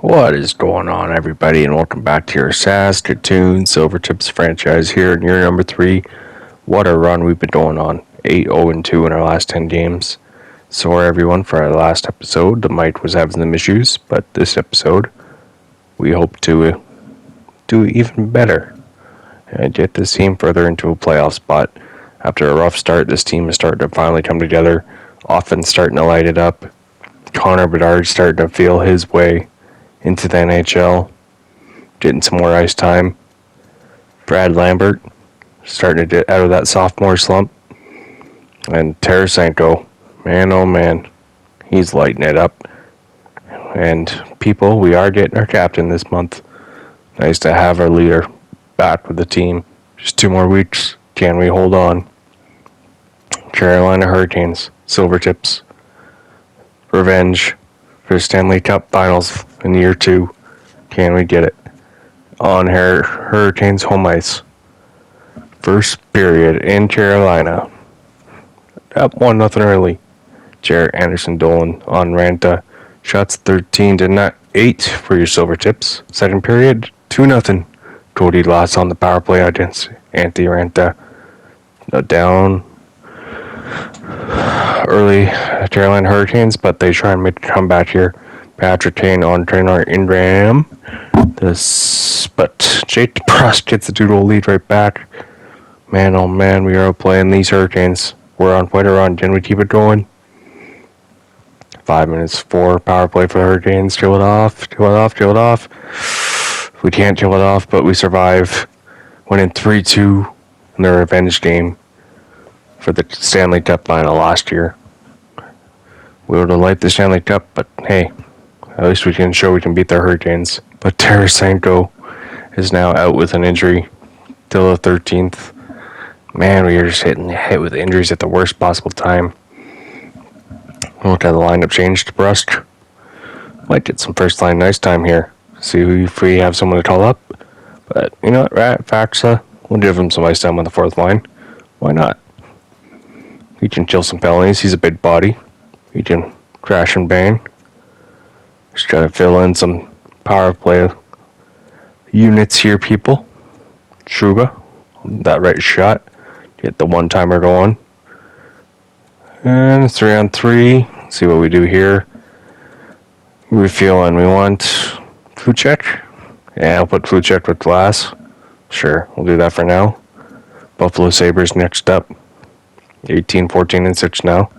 What is going on, everybody, and welcome back to your Saskatoon Silvertips franchise here in year number 3. What a run we've been going on. 8-0-2 in our last 10 games. Sorry, everyone, for our last episode. The mic was having some issues, but this episode, we hope to do even better and get this team further into a playoff spot. After a rough start, this team is starting to finally come together. Offense starting to light it up. Connor Bedard starting to feel his way into the NHL, getting some more ice time. Brad Lambert starting to get out of that sophomore slump. And Tarasenko, man oh man, he's lighting it up. And people, we are getting our captain this month. Nice to have our leader back with the team. Just 2 more weeks. Can we hold on? Carolina Hurricanes, Silvertips, revenge for Stanley Cup Finals in year 2. Can we get it? On Hurricanes home ice. First period in Carolina. Up 1-0 early. Jarrett Anderson-Dolan on Ranta. Shots 13 to 8 for your Silvertips. Second period, 2-0. Cody Glass on the power play against Antti Ranta. Down early Carolina Hurricanes, but they try and make a comeback here. Patrick Kane on Trainer Ingram. But Jake DeBrusk gets the 2-goal lead right back. Man, oh man, we are playing these Hurricanes. We're on quite a run. Can we keep it going? 5 minutes for power play for the Hurricanes. Kill it off. We can't kill it off, but we survive. Winning 3-2 in the revenge game for the Stanley Cup final last year. We would have liked the Stanley Cup, but hey, at least we can show we can beat the Hurricanes. But Tarasenko is now out with an injury till the 13th. Man, we are just hit with injuries at the worst possible time. Look at the lineup change to Brust. Might get some first line nice time here. See if we have someone to call up. But you know what, Faxa, we'll give him some ice time on the 4th line. Why not? He can kill some penalties. He's a big body. He can crash and bang. Just gotta fill in some power play units here, people. Truba, that right shot. Get the one-timer going. And 3-on-3. See what we do here. We're feeling we want Trocheck. Yeah, I'll put Trocheck with Glass. Sure, we'll do that for now. Buffalo Sabres next up. 18, 14, and 6 now.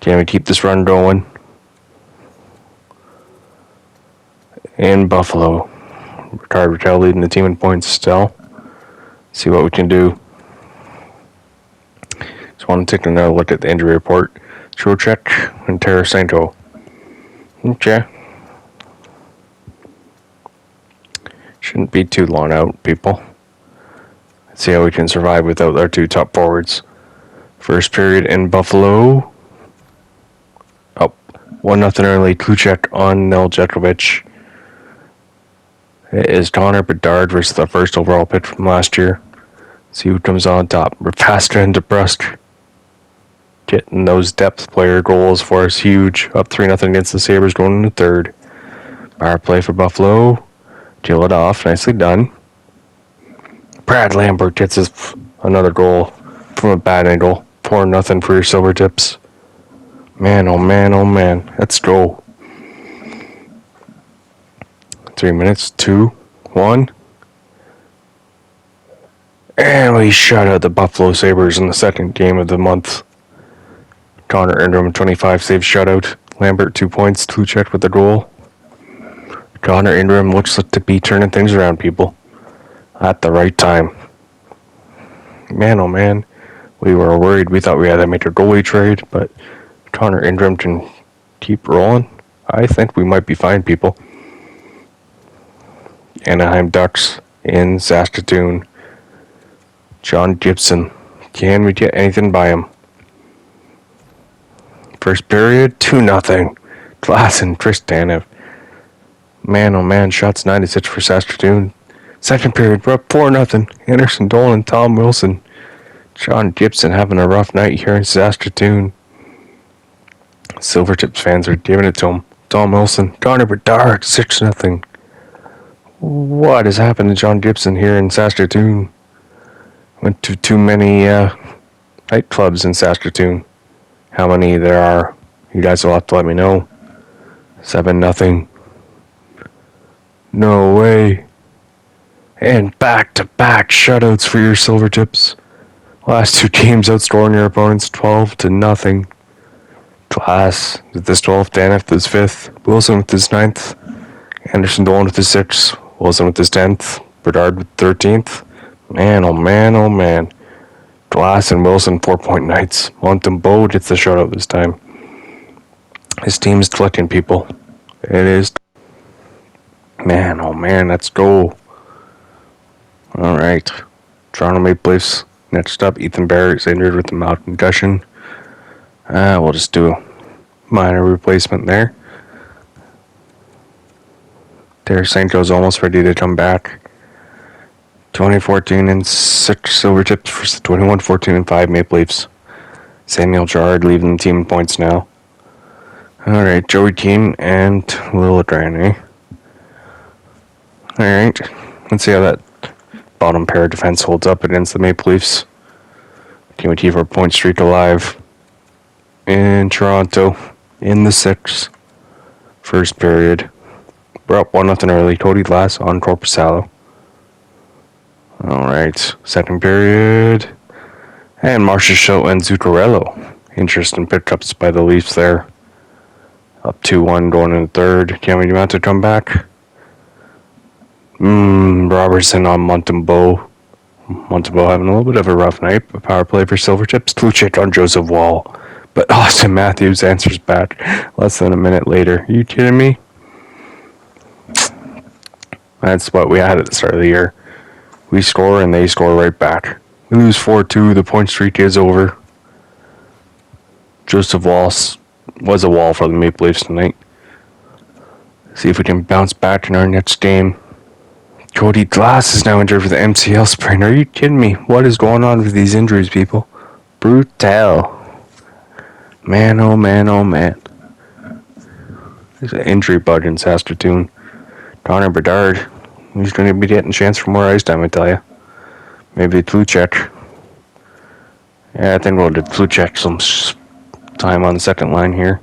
Can we keep this run going? In Buffalo. Rickard Rakell leading the team in points still. See what we can do. Just want to take another look at the injury report. Trocheck and Tarasenko. Okay. Shouldn't be too long out, people. Let's see how we can survive without our 2 top forwards. First period in Buffalo. 1-0 early. Trocheck on Nedeljkovic. It is Connor Bedard versus the first overall pick from last year. See who comes on top. We're faster into Brust. Getting those depth player goals for us huge. Up 3-0 against the Sabres going into 3rd. Power play for Buffalo. Kill it off. Nicely done. Brad Lambert gets another goal from a bad angle. 4-0 for your Silvertips. Man, oh man, oh man. Let's go. 3 minutes. 2, 1. And we shut out the Buffalo Sabres in the second game of the month. Connor Ingram, 25 save shutout. Lambert, 2 points. Trocheck with the goal. Connor Ingram looks to be turning things around, people. At the right time. Man, oh man. We were worried. We thought we had to make a goalie trade, but Connor Ingram can keep rolling. I think we might be fine, people. Anaheim Ducks in Saskatoon. John Gibson. Can we get anything by him? First period, 2-0. Glass and Chris Tanev. Man, oh man, shots 96 for Saskatoon. Second period, we're up 4-0. Anderson Dolan, Tom Wilson. John Gibson having a rough night here in Saskatoon. Silvertips fans are giving it to him. It's Tom Wilson. Connor Bedard, 6-0. What has happened to John Gibson here in Saskatoon? Went to too many nightclubs in Saskatoon. How many there are, you guys will have to let me know. 7-0. No way. And back-to-back shutouts for your Silvertips. Last two games outscoring your opponents 12-0. Class with his 12th, Danif with his 5th, Wilson with his 9th, Anderson Dolan with his 6th, Wilson with his 10th, Bedard with 13th. Man, oh man, oh man. Glass and Wilson 4-point nights. Montembeault gets the shutout this time. His team is collecting people. It is. Man, oh man, let's go. Alright. Toronto Maple Leafs. Next up, Ethan Bear is injured with a mild concussion. We'll just do a minor replacement there. Tarasenko's almost ready to come back. 2014 and 6 Silvertips versus 21-14 and 5 Maple Leafs. Samuel Girard leaving the team in points now. Alright, Joey Keane and Will Adrian. Alright, let's see how that bottom pair of defense holds up against the Maple Leafs. Can we keep our point streak alive? In Toronto, in the 6th, first period. We're up 1-0 early. Cody Glass on Corpusalo. Alright, second period. And Marcia Schultz and Zuccarello. Interesting pickups by the Leafs there. Up 2-1 going in the third. Can we mount to come back? Robertson on Montembeault. Montembeault having a little bit of a rough night. A power play for Silvertips. Trocheck on Joseph Wall. But Austin Matthews answers back less than a minute later. Are you kidding me? That's what we had at the start of the year. We score and they score right back. We lose 4-2. The point streak is over. Joseph Wall was a wall for the Maple Leafs tonight. See if we can bounce back in our next game. Cody Glass is now injured with the MCL sprain. Are you kidding me? What is going on with these injuries, people? Brutal. Man, oh man, oh man. There's an injury bug in Saskatoon. Connor Bedard. He's going to be getting a chance for more ice time, I tell you. Maybe Trocheck. Yeah, I think we'll get Trocheck some time on the second line here.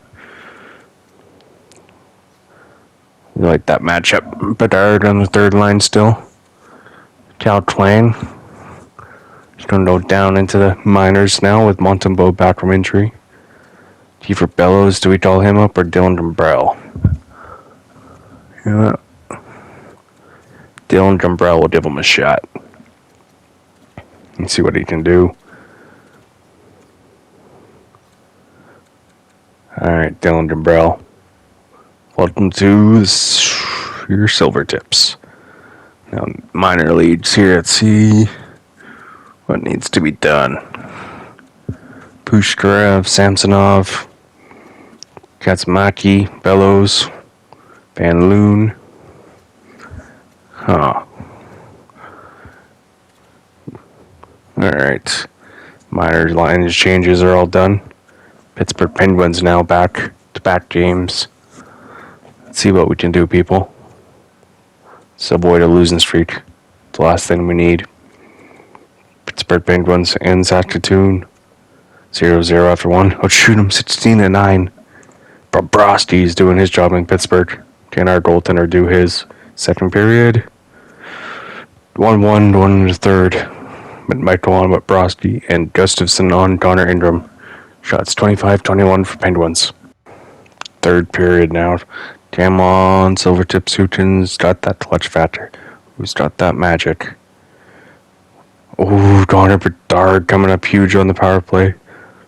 You like that matchup? Bedard on the third line still. Cal Twang. He's going to go down into the minors now with Montembeault back from injury. Kiefer Bellows, do we call him up or Dylan Dumbrell? Yeah. Dylan Dumbrell will give him a shot. And see what he can do. Alright, Dylan Dumbrell. Welcome to your Silvertips. Now, minor leagues here. Let's see what needs to be done. Pushkarev, Samsonov, Katsumaki, Bellows, Van Loon. Alright. Minor line changes are all done. Pittsburgh Penguins now back to back games. Let's see what we can do, people. Let's avoid a losing streak. It's the last thing we need. Pittsburgh Penguins and Saskatoon. 0-0 after one. Oh, shoot him 16-9. Bobrovsky's doing his job in Pittsburgh. Can our goaltender do his? Second period. 1-1 going into third. But Michael on Bobrovsky and Gustafson on Connor Ingram. Shots 25-21 for Penguins. Third period now. Come on, Silvertips. Who's got that clutch factor? Who's got that magic? Oh, Connor Bedard coming up huge on the power play.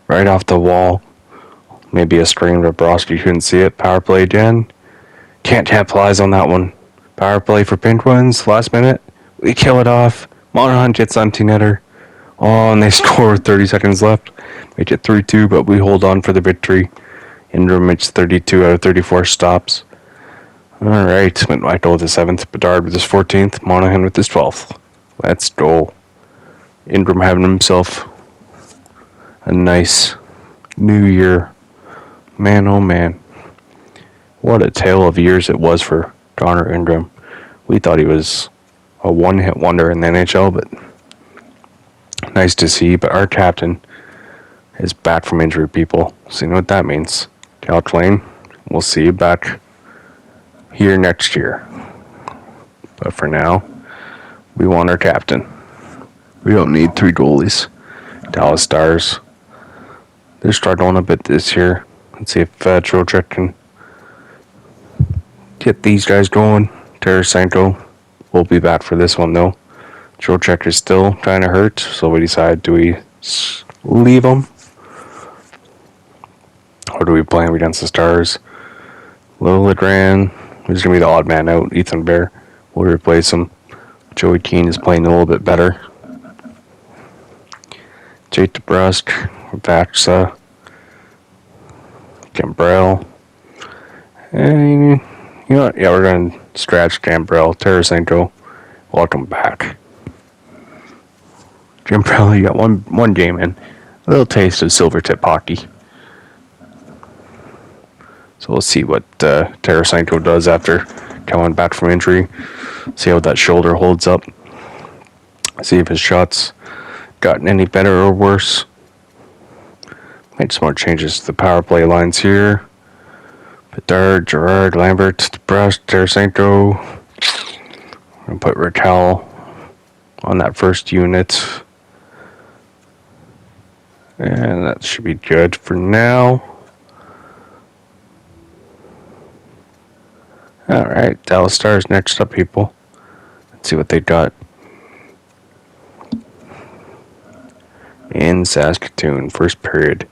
Right off the wall. Maybe a screen, but Bobrovsky couldn't see it. Power play again. Can't capitalize on that one. Power play for Penguins. Last minute. We kill it off. Monahan gets empty netter. Oh, and they score with 30 seconds left. Make it 3-2, but we hold on for the victory. Ingram makes 32 out of 34 stops. Alright, Michael with his 7th. Bedard with his 14th. Monahan with his 12th. Let's go. Ingram having himself a nice new year. Man, oh man. What a tale of years it was for Connor Ingram. We thought he was a one-hit wonder in the NHL, but nice to see. But our captain is back from injury, people. So you know what that means. Cal Twain, we'll see you back here next year. But for now, we want our captain. We don't need 3 goalies. Dallas Stars, they're struggling a bit this year. Let's see if Trocheck can get these guys going. Tarasenko will be back for this one, though. Trocheck is still kind of hurt, so we decide, do we leave him? Or do we play him against the Stars? Liljegren, who's going to be the odd man out. Ethan Bear will replace him. Joey Keane is playing a little bit better. Jake DeBrusk, Vaxa, Gambrell. And you know what? Yeah, we're going to scratch Gambrell. Tarasenko, welcome back. Gambrell, you got one game in. A little taste of Silvertip hockey. So we'll see what Tarasenko does after coming back from injury. See how that shoulder holds up. See if his shots gotten any better or worse. Made some more changes to the power play lines here. Bedard, Gerard, Lambert, DeBrusk, Tarasenko. I'm going to put Raquel on that first unit. And that should be good for now. Alright, Dallas Stars next up, people. Let's see what they got. In Saskatoon, first period.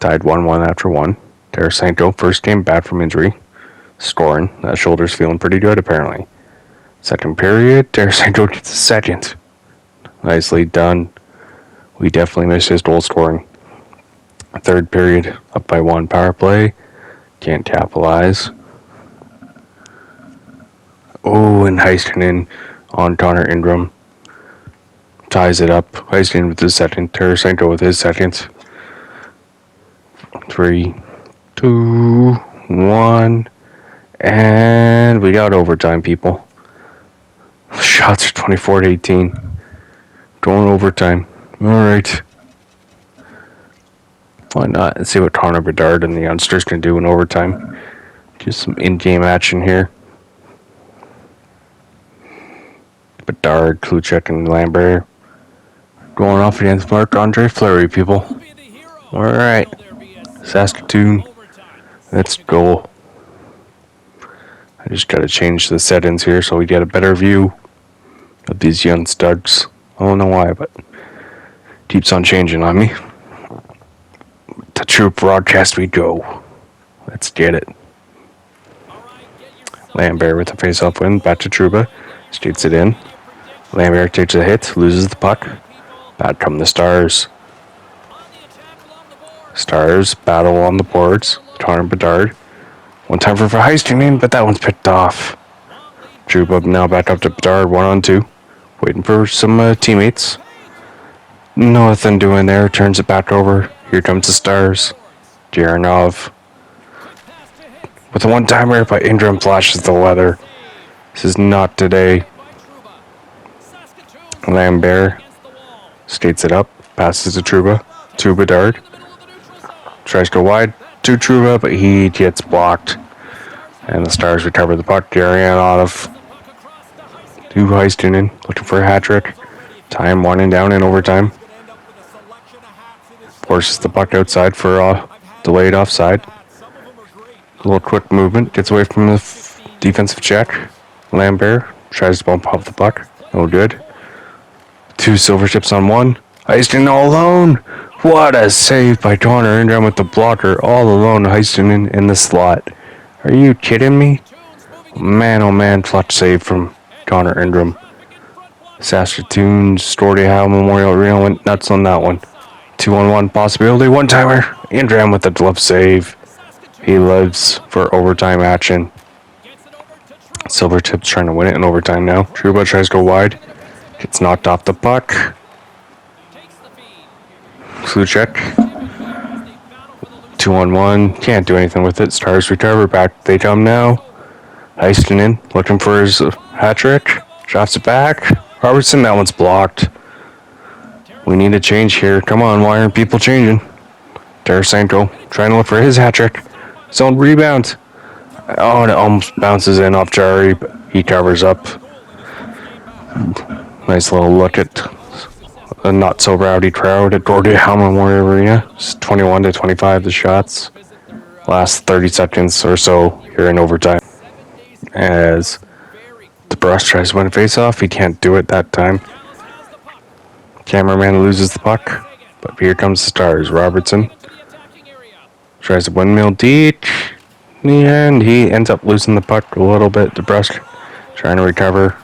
Tied 1-1 after 1. Tarasenko, first game back from injury. Scoring. That shoulder's feeling pretty good, apparently. Second period, Tarasenko gets a second. Nicely done. We definitely missed his goal scoring. Third period, up by 1 power play. Can't capitalize. Oh, and Heiskanen on Connor Ingram. Ties it up. Heiskanen with his second. Tarasenko with his second. 3, 2, 1. And we got overtime, people. Shots are 24-18. Going overtime. Alright. Why not? Let's see what Connor Bedard and the youngsters can do in overtime. Get some in-game action here. Bedard, Trocheck, and Lambert going off against Marc-Andre Fleury, people. Alright. Saskatoon. Let's go. I just gotta change the settings here so we get a better view of these young studs. I don't know why, but it keeps on changing on me. To true broadcast we go. Let's get it. Lambert with the face-off win. Back to Trouba. Skates it in. Lambert takes a hit. Loses the puck. Back come the Stars. Stars battle on the boards. Connor Bedard. One time for Heiskanen, but that one's picked off. Trouba now back up to Bedard. 1-on-2. Waiting for some teammates. Nothing doing there. Turns it back over. Here comes the Stars. Jaranov. With a one-timer, but Ingram flashes the leather. This is not today. Lambert skates it up. Passes to Trouba. To Bedard. Tries to go wide to Trouba, but he gets blocked. And the Stars recover the puck. Jaranov to Heiskanen. Looking for a hat trick. Time winding down in overtime. Forces the puck outside for a delayed offside. A little quick movement. Gets away from the defensive check. Lambert tries to bump up the puck. No good. 2 Silvertips on 1. Heiskanen all alone. What a save by Connor Ingram with the blocker. All alone. Heiskanen in the slot. Are you kidding me? Man, oh man. Clutch save from Connor Ingram. Saskatoon Stordy Howe Memorial Arena went nuts on that one. 2-on-1 possibility. One-timer. Ingram with the glove save. He lives for overtime action. Silvertips trying to win it in overtime now. Trouba tries to go wide. Gets knocked off the puck. Trocheck. 2-on-1. Can't do anything with it. Stars recover. Back they come now. Heiston in. Looking for his hat trick. Drops it back. Robertson, that one's blocked. We need a change here. Come on, why aren't people changing? Tarasenko trying to look for his hat trick. Zone rebound. Oh, and it almost bounces in off Jari, but he covers up. Nice little look at a not so rowdy crowd at Gordon Howe Memorial Arena. It's 21-25 the shots. Last 30 seconds or so here in overtime. As DeBrus tries to win a face-off, he can't do it that time. Cameraman loses the puck, but here comes the Stars. Robertson tries to windmill deep, and he ends up losing the puck a little bit. DeBrus trying to recover.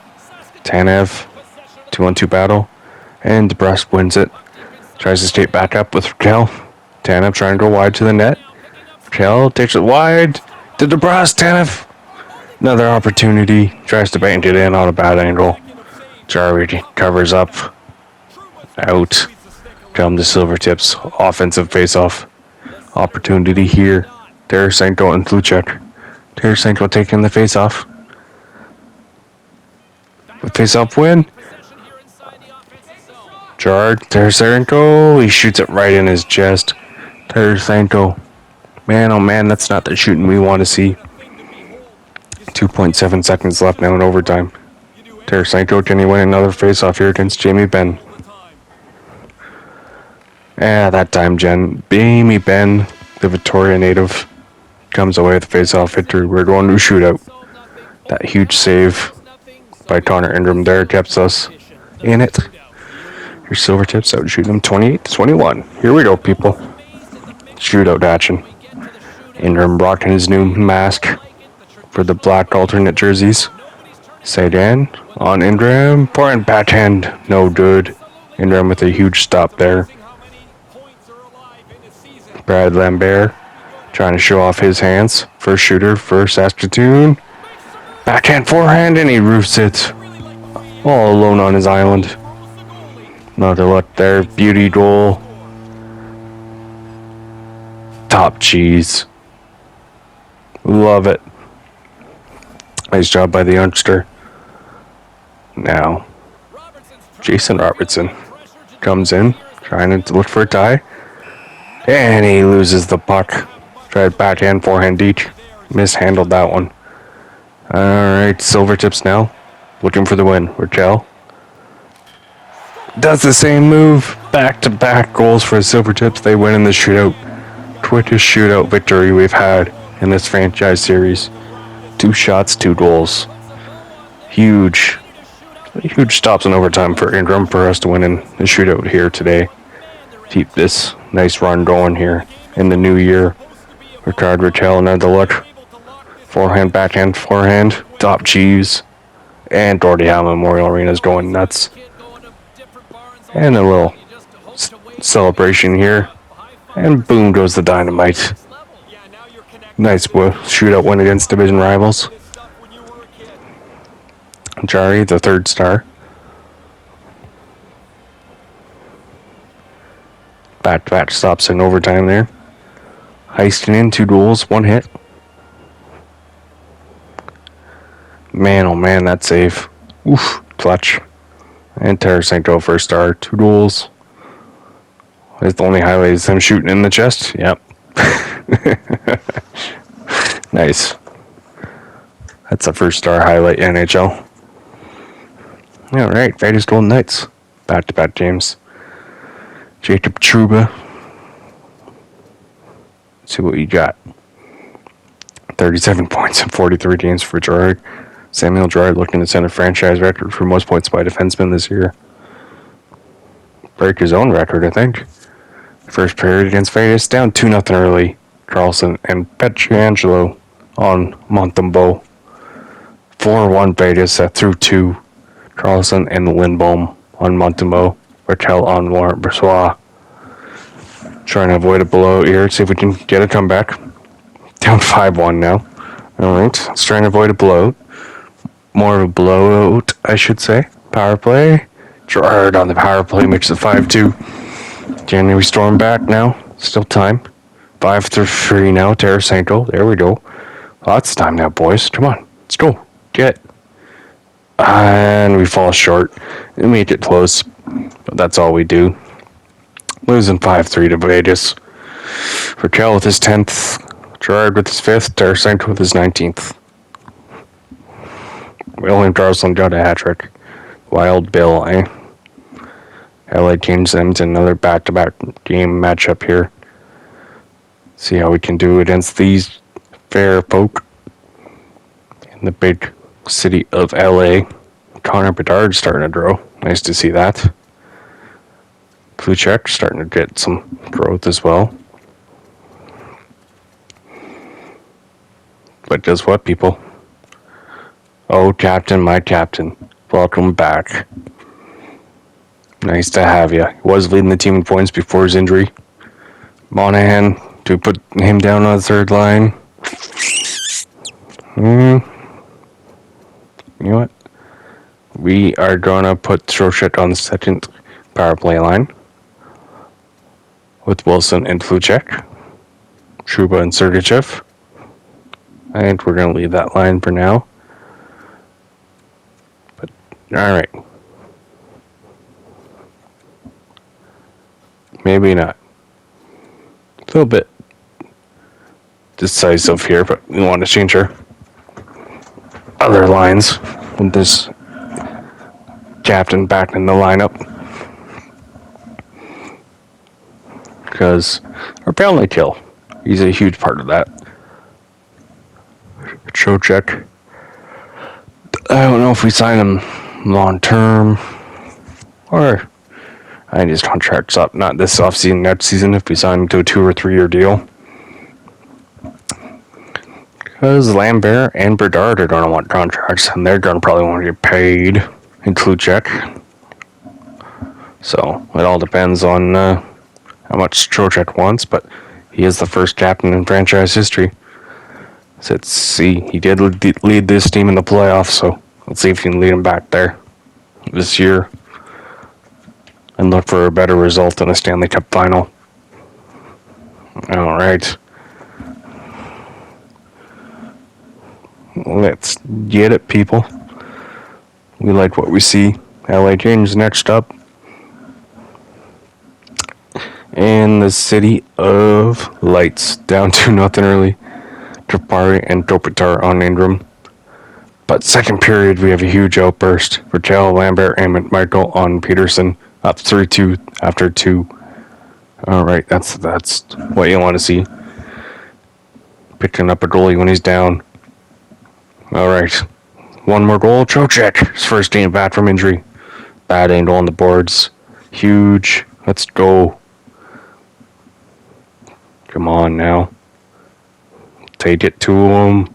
Tanev, 2-on-2 battle, and DeBrus wins it. Tries to skate back up with Raquel. Tanev trying to go wide to the net. Raquel takes it wide to DeBrus. Tanev, another opportunity. Tries to bank it in on a bad angle. Jari covers up. Out. Come the Silvertips. Offensive face-off. Opportunity here. Tarasenko and Trocheck. Tarasenko taking the face-off. The face-off win. Jarred. Tarasenko. He shoots it right in his chest. Tarasenko. Man, oh man, that's not the shooting we want to see. 2.7 seconds left now in overtime. Tarasenko, can he win another face-off here against Jamie Benn? That time, Jamie Benn, the Victoria native, comes away with the face-off victory. We're going to shootout. That huge save by Connor Ingram there kept us in it. Your Silvertips out shooting them 28-21. Here we go, people. Shootout action. Ingram rocking his new mask for the black alternate jerseys. Sagan on Ingram. Point backhand. No good. Ingram with a huge stop there. Brad Lambert trying to show off his hands. First shooter for Saskatoon. Backhand forehand, and he roofs it. All alone on his island. Another look there. Beauty goal. Top cheese. Love it. Nice job by the youngster. Now, Jason Robertson comes in, trying to look for a tie. And he loses the puck. Tried backhand, forehand deep. Mishandled that one. Alright, Silvertips now. Looking for the win. Raquel does the same move. Back-to-back goals for the Silvertips. They win in the shootout. Quickest shootout victory we've had in this franchise series. 2 shots, 2 goals. Huge stops in overtime for Ingram for us to win in the shootout here today. Keep this nice run going here in the new year. Ricard Raquel, another look. Forehand, backhand, forehand. Top cheese. And Gordie Howe Memorial Arena is going nuts. And a little celebration here. And boom goes the dynamite. Nice shootout win against division rivals. Jari, the 3rd star. Back-to-back stops in overtime there. Heisting in 2 goals, 1 hit. Man, oh man, that save. Oof, clutch. And Tarasenko 1st star, 2 goals. It's the only highlight is him shooting in the chest. Yep. Nice. That's a 1st star highlight, NHL. Alright, Vegas Golden Knights. Back-to-back games. Jacob Trouba. Let's see what you got. 37 points in 43 games for Gerard. Samuel Gerard looking to set a franchise record for most points by defenseman this year. Break his own record, I think. First period against Vegas, down 2-0 early. Carlson and Pietrangelo on Montembeault. 4-1 Vegas through 2. Carlson and Lindholm on Montembeault. Raquel on Laurent Brossoit. Trying to avoid a blowout here. See if we can get a comeback. Down 5-1 now. Alright, let's try and avoid a blowout. More of a blowout, I should say. Power play. Gerard on the power play makes it 5-2. Can we storm back now? Still time. 5-3 now, Tarasenko. There we go. Lots of time now, boys. Come on. Let's go. Get it. And we fall short. We make it close. But that's all we do. Losing 5-3 to Vegas. Raquel with his 10th. Gerard with his 5th. Tarasenko with his 19th. William Carlson got a hat trick. Wild Bill, eh? LA changed them to another back-to-back game matchup here. See how we can do against these fair folk in the big city of LA. Connor Bedard starting to grow. Nice to see that. Trocheck starting to get some growth as well. But guess what, people? Oh, Captain, my Captain. Welcome back. Nice to have you. He was leading the team in points before his injury. Monahan, to put him down on the third line. You know what? We are going to put Trocheck on the second power play line. With Wilson and Trocheck. Trouba and Sergachev. I think we're going to leave that line for now. But, alright. Maybe not. A little bit decisive here, but we want to change our other lines with this captain back in the lineup. Because our penalty kill, he's a huge part of that. Trocheck. I don't know if we sign him long term or I think his contract's up, not this offseason, next season, if we sign him to a 2 or 3 year deal. Because Lambert and Bedard are going to want contracts, and they're going to probably want to get paid, and Trocheck. So, it all depends on how much Trocheck wants, but he is the first captain in franchise history. So let's see, he did lead this team in the playoffs, so let's see if he can lead them back there this year. And look for a better result in a Stanley Cup final. Alright. Let's get it, people. We like what we see. LA Kings next up. And the City of Lights. Down 2-0 early. Trapari and Kopitar on Ingram. But second period, we have a huge outburst. Raquel, Lambert, and McMichael on Peterson. Up 3-2 after 2. Alright, that's what you want to see. Picking up a goalie when he's down. Alright. One more goal. Trocheck. His first game back from injury. Bad angle on the boards. Huge. Let's go. Come on now. Take it to him.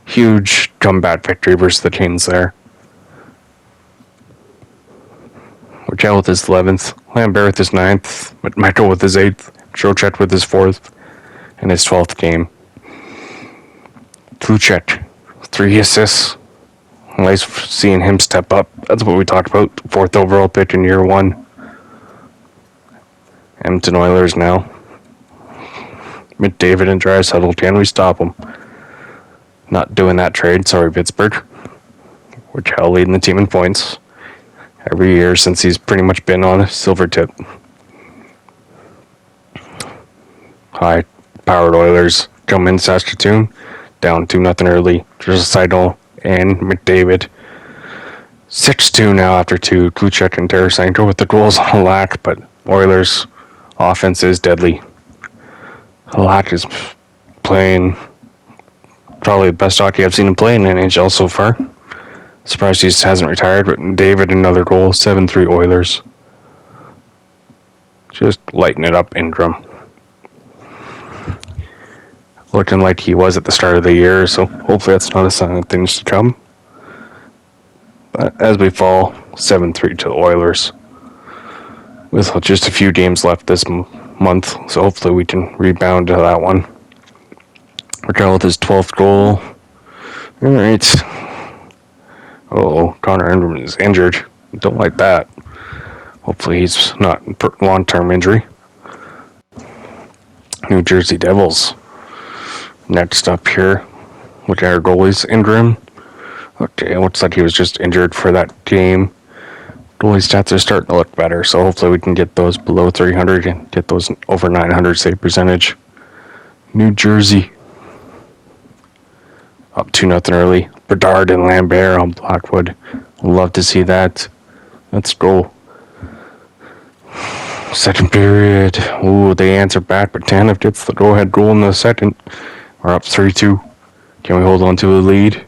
Huge comeback victory versus the Kings there. Raquel with his 11th, Lambert with his 9th, Michael with his 8th, Trocheck with his 4th, and his 12th game. Trocheck, 3 assists. Nice seeing him step up. That's what we talked about. 4th overall pick in year 1. Edmonton Oilers now. McDavid and Draisaitl, can we stop them? Not doing that trade. Sorry, Pittsburgh. Raquel leading the team in points. Every year since he's pretty much been on a Silvertip. High-powered Oilers come in Saskatoon, down 2-0 early. Draisaitl and McDavid. 6-2 now after 2. Trocheck and Tarasenko with the goals on lack, but Oilers' offense is deadly. Lack is playing probably the best hockey I've seen him play in NHL so far. Surprised he hasn't retired, but David, another goal, 7-3 Oilers. Just lighten it up, Ingram. Looking like he was at the start of the year, so hopefully that's not a sign of things to come. But as we fall, 7-3 to the Oilers. With just a few games left this month, so hopefully we can rebound to that one. Raquel with his 12th goal. Alright. Connor Ingram is injured. Don't like that. Hopefully he's not long-term injury. New Jersey Devils. Next up here, with our goalie's injury. Okay, it looks like he was just injured for that game. Goalie stats are starting to look better, so hopefully we can get those below 300 and get those over 900 save percentage. New Jersey. Up 2-0 early. Bedard and Lambert on Blackwood. Love to see that. Let's go. Second period. Ooh, they answer back, but Tanev gets the go-ahead goal in the second. We're up 3-2. Can we hold on to the lead?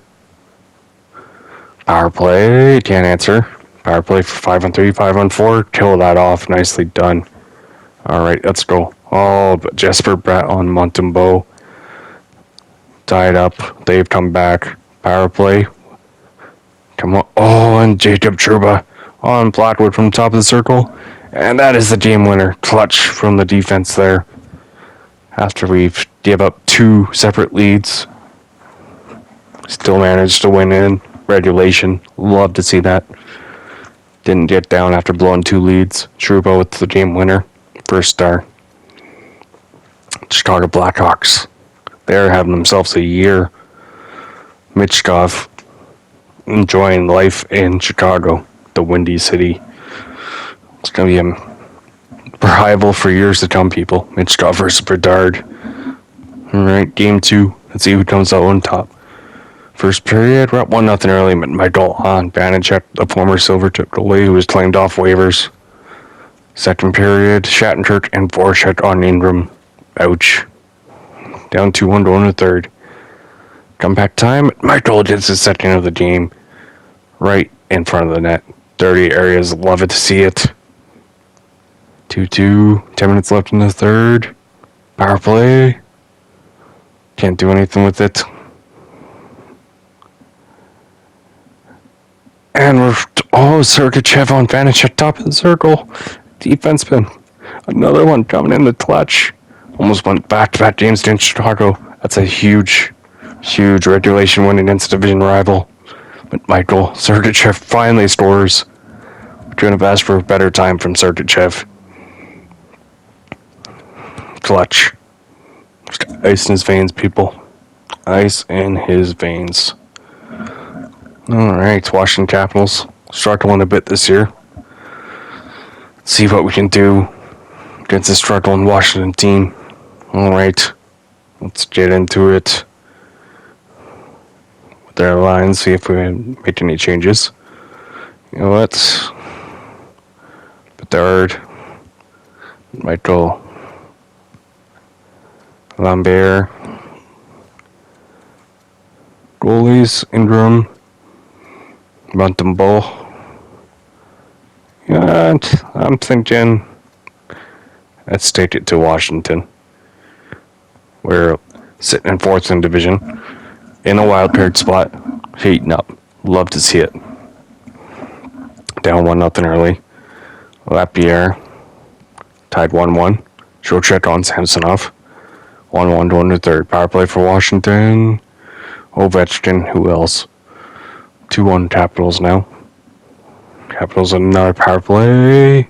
Power play. Can't answer. Power play for 5-on-3, 5-on-4. Kill that off. Nicely done. All right, let's go. Oh, but Jesper Bratt on Montembeault. Tied up. They've come back. Power play. Come on. Oh, and Jacob Trouba on Blackwood from top of the circle. And that is the game winner. Clutch from the defense there. After we've give up 2 separate leads. Still managed to win in regulation. Love to see that. Didn't get down after blowing 2 leads. Trouba with the game winner. First star. Chicago Blackhawks. They're having themselves a year. Michkov enjoying life in Chicago, the Windy City. It's going to be a rival for years to come, people. Michkov versus Bedard. Alright, game 2. Let's see who comes out on top. First period, we're up 1-0 early. Michael on Banachek, the former Silvertip goalie who was claimed off waivers. Second period, Shattenkirk and Voracek on Ingram. Ouch. Down 2-1 going to third. Comeback time, Michael gets his second of the game. Right in front of the net. Dirty areas, love it to see it. 2-2, 10 minutes left in the third. Power play. Can't do anything with it. And we're, Sergachev on Vanishek, top of the circle. Defenseman. Another one coming in the clutch. Almost went back-to-back games against Chicago. That's a huge regulation win against division rival. But Michael Sergachev finally scores. Couldn't have asked for a better time from Sergachev. Clutch. Ice in his veins, people. Ice in his veins. Alright, Washington Capitals. Struggling a bit this year. Let's see what we can do against the struggling Washington team. Alright, let's get into it. With their lines, see if we can make any changes. You know what? Bedard. Michael. Lambert. Goalies, Ingram. Montembeault. And I'm thinking, let's take it to Washington. We're sitting in 4th in division, in a wild card spot, heating up. Love to see it. Down 1-0 early. Lapierre tied 1-1. Trocheck on Samsonov. 1-1 going to third. Power play for Washington. Ovechkin, who else? 2-1 Capitals now. Capitals another power play.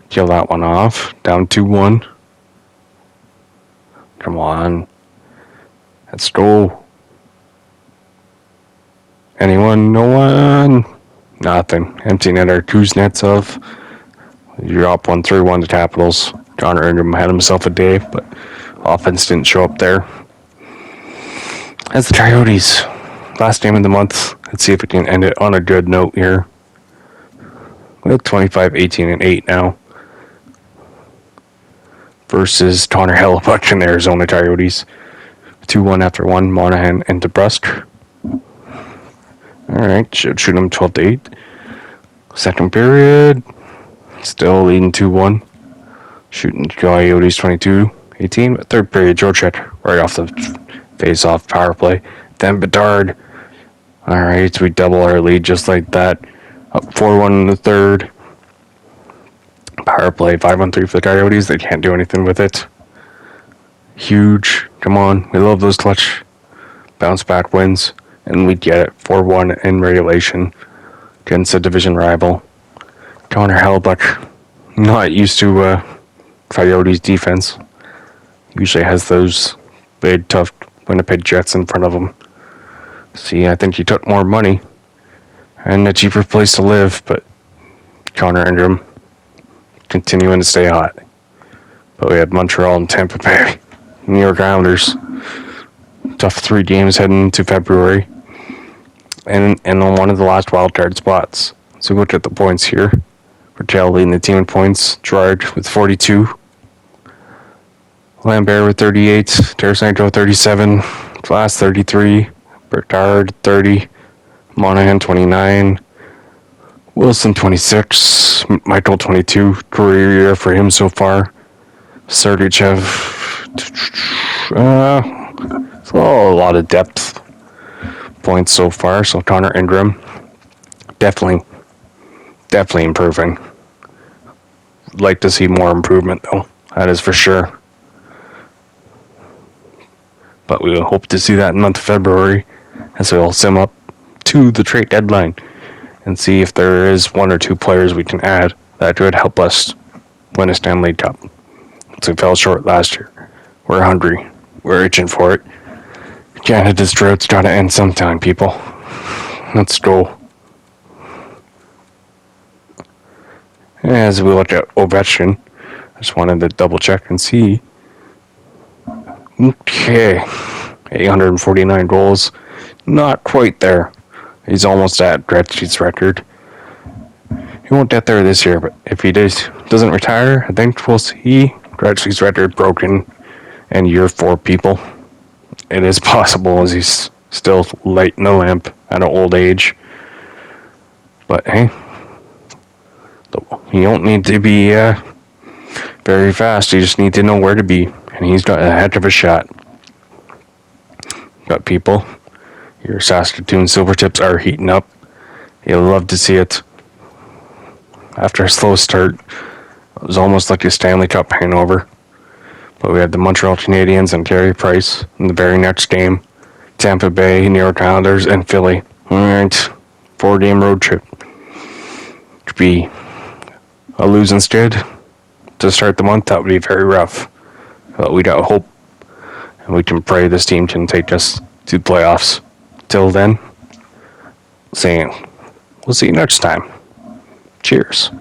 Kill that one off. Down 2-1. Come on. Let's go. Anyone? No one? Nothing. Empty netter. Kuznetsov. You're up 1-3-1 to Capitals. Connor Ingram had himself a day, but offense didn't show up there. As the Coyotes. Last game of the month. Let's see if we can end it on a good note here. We're 25-18-8 now. Versus Connor Hellebuck and the Arizona Coyotes. 2-1 after 1. Monahan and DeBrusque. Alright, should shoot them 12-8. Second period. Still leading 2-1. Shooting Coyotes 22-18. But third period, Trocheck right off the face-off power play. Then Bedard. Alright, we double our lead just like that. Up 4-1 in the third. Power play 5-on-3 for the Coyotes. They can't do anything with it. Huge. Come on. We love those clutch bounce back wins. And we get it. 4-1 in regulation against a division rival. Connor Hellebuck. Not used to Coyotes defense. Usually has those big, tough Winnipeg Jets in front of him. See, I think he took more money and a cheaper place to live, but Connor Ingram continuing to stay hot. But we had Montreal and Tampa Bay. New York Islanders. Tough 3 games heading into February. And on one of the last wildcard spots. So look at the points here. Bertel leading the team in points. Gerard with 42. Lambert with 38. Tarasenko 37. Glass 33. Bertard 30. Monahan 29. Wilson 26. Michael 22. Career year for him so far. Sergachev. A lot of depth points so far. So Connor Ingram definitely improving. Like to see more improvement though. That is for sure. But we hope to see that in the month of February as we'll sim up to the trade deadline and see if there is 1 or 2 players we can add that could help us win a Stanley Cup. So we fell short last year. We're hungry. We're itching for it. Canada's drought's gotta end sometime, people. Let's go. As we look at Ovechkin, I just wanted to double check and see. Okay. 849 goals. Not quite there. He's almost at Gretzky's record. He won't get there this year, but if he doesn't retire, I think we'll see Gretzky's record broken in year 4, people. It is possible as he's still lighting the lamp at an old age. But hey, you don't need to be very fast. You just need to know where to be. And he's got a heck of a shot. But people, your Saskatoon Silvertips are heating up. You'll love to see it. After a slow start, it was almost like a Stanley Cup hangover. But we had the Montreal Canadiens and Carey Price in the very next game. Tampa Bay, New York Islanders, and Philly. Alright, 4-game road trip. Could be a losing skid to start the month. That would be very rough. But we got hope. And we can pray this team can take us to the playoffs. Till then, we'll see you next time. Cheers.